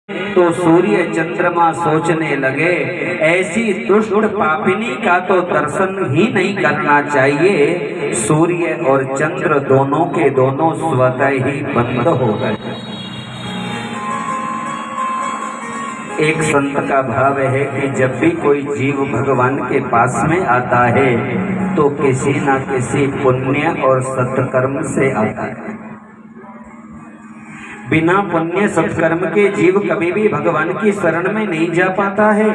तो सूर्य चंद्रमा सोचने लगे ऐसी दुष्ट पापिनी का तो दर्शन ही नहीं करना चाहिए। सूर्य और चंद्र दोनों के दोनों स्वतः ही बंद हो गए। एक संत का भाव है कि जब भी कोई जीव भगवान के पास में आता है तो किसी न किसी पुण्य और सत्कर्म से आता है। बिना पुण्य सत्कर्म के जीव कभी भी भगवान की शरण में नहीं जा पाता है।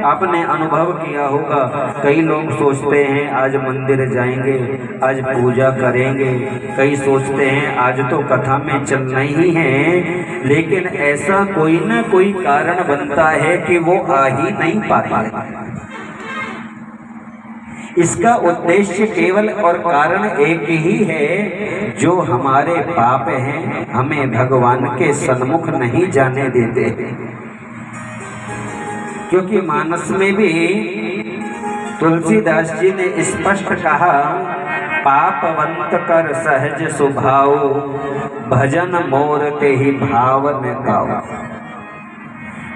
आपने अनुभव किया होगा, कई लोग सोचते हैं आज मंदिर जाएंगे, आज पूजा करेंगे, कई सोचते हैं आज तो कथा में चलना ही है, लेकिन ऐसा कोई ना कोई कारण बनता है कि वो आ ही नहीं पाता। इसका उद्देश्य केवल और कारण एक ही है, जो हमारे पाप हैं हमें भगवान के सन्मुख नहीं जाने देते। क्योंकि मानस में भी तुलसीदास जी ने स्पष्ट कहा, पापवंत कर सहज स्वभाव, भजन मोर ते ही भाव न गाओ।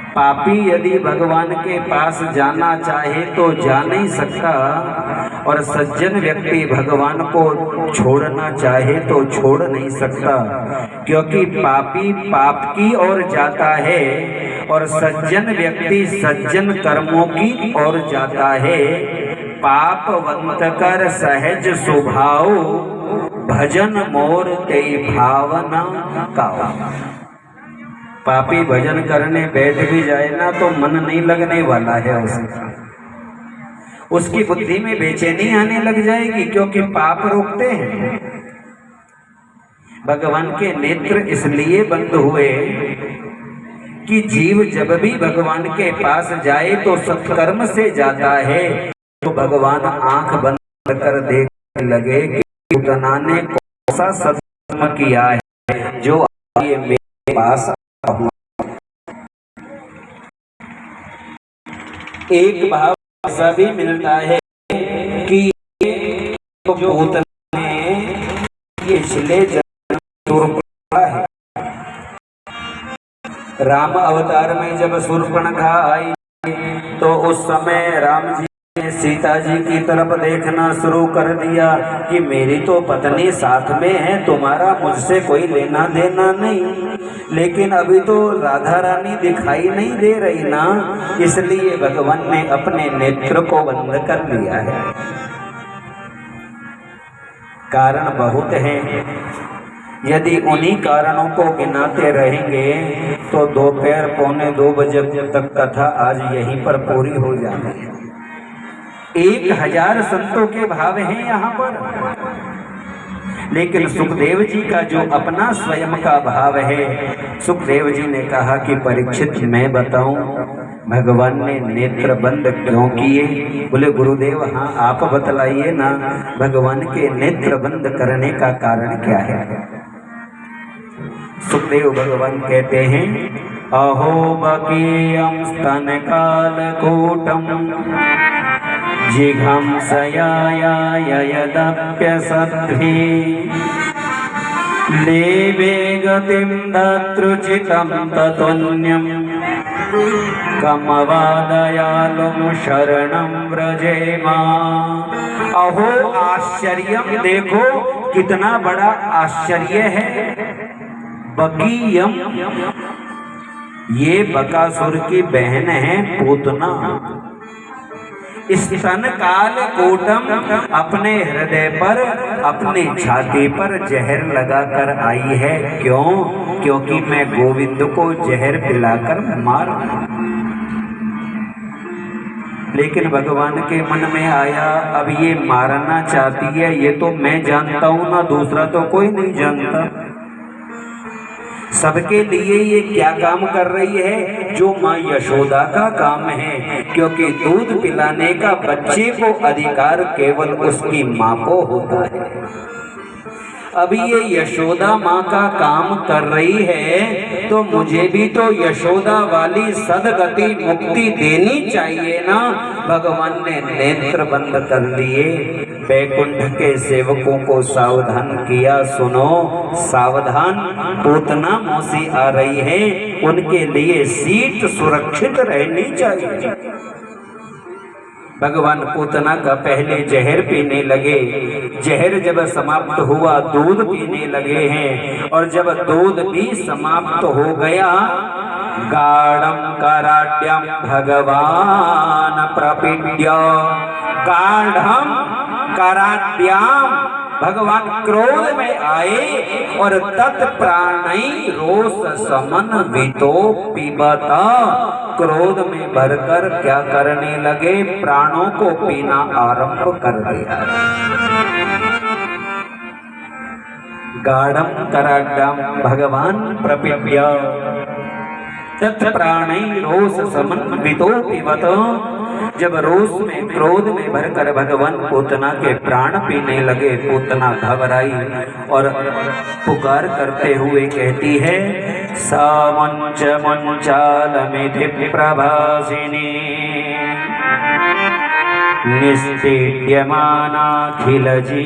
पापी यदि भगवान के पास जाना चाहे तो जा नहीं सकता, और सज्जन व्यक्ति भगवान को छोड़ना चाहे तो छोड़ नहीं सकता। क्योंकि पापी पाप की ओर जाता है और सज्जन व्यक्ति सज्जन कर्मों की ओर जाता है। पापवंत कर सहज स्वभाव, भजन मोर ते भावना गाओ। पापी भजन करने बैठ भी जाए ना तो मन नहीं लगने वाला है उसका, उसकी बुद्धि में बेचैनी आने लग जाएगी, क्योंकि पाप रोकते हैं। भगवान के नेत्र इसलिए बंद हुए कि जीव जब भी भगवान के पास जाए तो सत्कर्म से जाता है, तो भगवान आंख बंद कर देखने लगे कि पूतना ने कौन सा सत्कर्म किया है जो ये मेरे पास। एक भाव ऐसा भी मिलता है कि जो पूतना ने पिछले जन्म शूर्पणखा है, राम अवतार में जब शूर्पणखा आई तो उस समय राम जी ने सीता जी की तरफ देखना शुरू कर दिया कि मेरी तो पत्नी साथ में है, तुम्हारा मुझसे कोई लेना देना नहीं। लेकिन अभी तो राधा रानी दिखाई नहीं दे रही ना, इसलिए भगवान ने अपने नेत्र को बंद कर लिया है। कारण बहुत हैं, यदि उन्हीं कारणों को गिनाते रहेंगे तो दोपहर 1:45 बजे तक कथा आज यहीं पर पूरी हो जाती है। 1000 संतों के भाव हैं यहाँ पर, लेकिन सुखदेव जी का जो अपना स्वयं का भाव है, सुखदेव जी ने कहा कि परीक्षित मैं बताऊं भगवान ने नेत्र बंद क्यों किए? बोले गुरुदेव हाँ आप बतलाइए ना, भगवान के नेत्र बंद करने का कारण क्या है? सुखदेव भगवान कहते हैं, अहो बकीयं स्तन कालकूटं जिघंसयायदप्यसद्भिः लेवे गतिं तत्रुचितं ततोऽन्यं कमवादयालुं शरणं व्रजेमा। अहो आश्चर्यम, देखो कितना बड़ा आश्चर्य है। बकीयम, ये बकासुर की बहन है पूतना। स्तन कालकूटम, अपने हृदय पर अपनी छाती पर जहर लगाकर आई है। क्यों? क्योंकि मैं गोविंद को जहर पिलाकर मार। लेकिन भगवान के मन में आया अब ये मारना चाहती है, ये तो मैं जानता हूं ना, दूसरा तो कोई नहीं जानता। सबके लिए ये क्या काम कर रही है? जो माँ यशोदा का काम है, क्योंकि दूध पिलाने का बच्चे को अधिकार केवल उसकी माँ को होता है। अभी ये यशोदा माँ का काम कर रही है, तो मुझे भी तो यशोदा वाली सदगति मुक्ति देनी चाहिए ना। भगवान ने नेत्र बंद कर दिए। बैकुंठ के सेवकों को सावधान किया, सुनो सावधान, पूतना मौसी आ रही है, उनके लिए सीट सुरक्षित रहनी चाहिए। भगवान पूतना का पहले जहर पीने लगे, जहर जब समाप्त हुआ दूध पीने लगे हैं, और जब दूध भी समाप्त हो गया, गाढ़ं कराड्यं भगवान प्रपीड्य, गाढ़ं कराड्यं भगवान क्रोध में आए और तत्प्राणै रोष समन्वितो पिबता, क्रोध में भरकर क्या करने लगे, प्राणों को पीना आरंभ कर दिया। गाढ़ं कराड्यं भगवान प्रपीड्य तत्प्राणै रोष समन्वितो पिबता, जब रोष में क्रोध में भरकर भगवान पूतना के प्राण पीने लगे, पूतना घबराई और पुकार करते हुए कहती है, सा मंच मंचालमिति प्रभासिनी निस्तीड्यमानाखिल जी